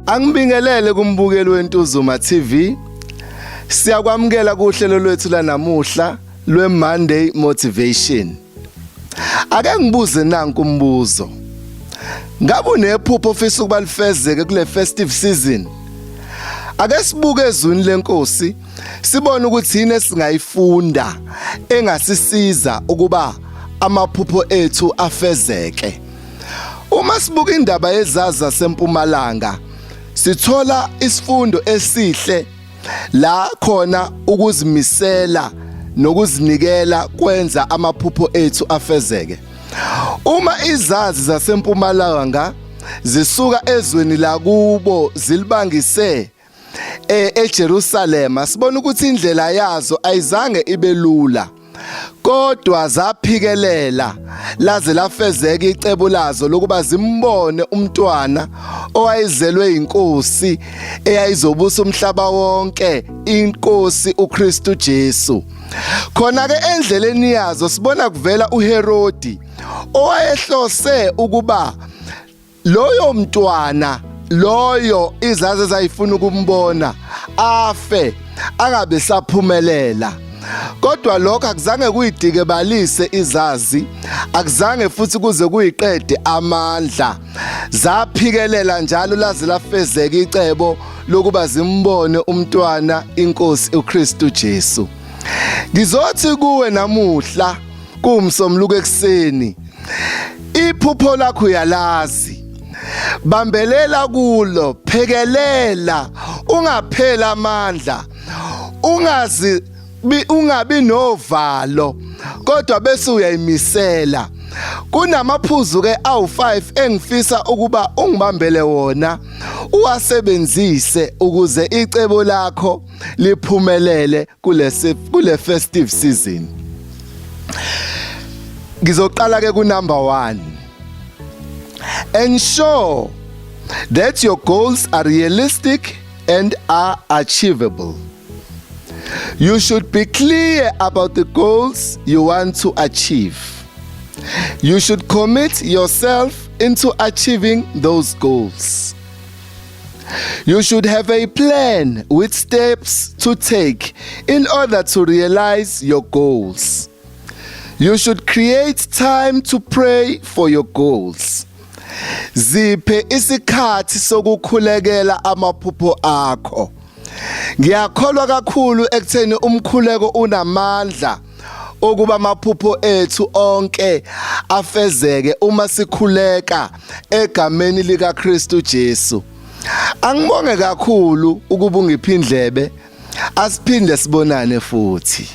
Angibingelele kumbukeli weNtuzuma TV. Siyakwamukela kuhlelo lwethu lanamuhla lwe-Monday Motivation. Ake ngibuze nanku umbuzo. Ngabe unephupho ofisa ukuba lifezeke kule festive season? Ake sibuke ezwini lenkosi sibone ukuthi yini esingayifunda engasisiza ukuba amaphupho ethu afezeke. Uma sibuka indaba yezazi zaseMpumalanga sithola isifundo esihle la khona ukuzimisela nokuzinikela kwenza amaphupho ethu afezeke. Uma izazi zaseMpumalanga zisuka ezweni lakubo zilibangise eJerusalem, sibona ukuthi indlela yazo ayizange ibe lula, kodwa zaphikelela laze lafezeka icebo lazo lokuba zimbone umntwana owayezelwe inkosi eyayizobusa umhlaba wonke, inkosi uKristu Jesu. Khona ke endleleni yazo sibona kuvela uHerodi owayehlose ukuba loyo mntwana loyo izazi zayifuna ukumbona afe angabe saphumelela. Kodwa lokho akuzange kuyidike balise izazi, akuzange futhi kuze kuyiqede amandla. Zaphikelela njalo laze lafezeka icebo lokuba zimbone umntwana, inkosi uKristu Jesu. Ngizothi kuwe namuhla kumsomluko ekseni, iphupho lakho uyalazi, bambelela kulo, phekelela, ungaphela amandla, ungabi novalo, kodwa bese uyayimisela. Kunamaphuzu ke awu5 engifisa ukuba ungibambele wona uwasebenzise ukuze icebo lakho liphumelele kule festive season. Ngizoqala ke ku number 1. Ensure that your goals are realistic and are achievable. You should be clear about the goals you want to achieve. You should commit yourself into achieving those goals. You should have a plan with steps to take in order to realize your goals. You should create time to pray for your goals. Ziphe isikhathi sokukhulekela amaphupho akho. Ngiyakholwa kakhulu ekutheni umkhuleko unamandla okuba amaphupho ethu onke afezeke uma sikhuleka egameni lika Kristu Jesu. Angibonge kakhulu ukuba ungiphindlebe, asiphinde sibonane futhi.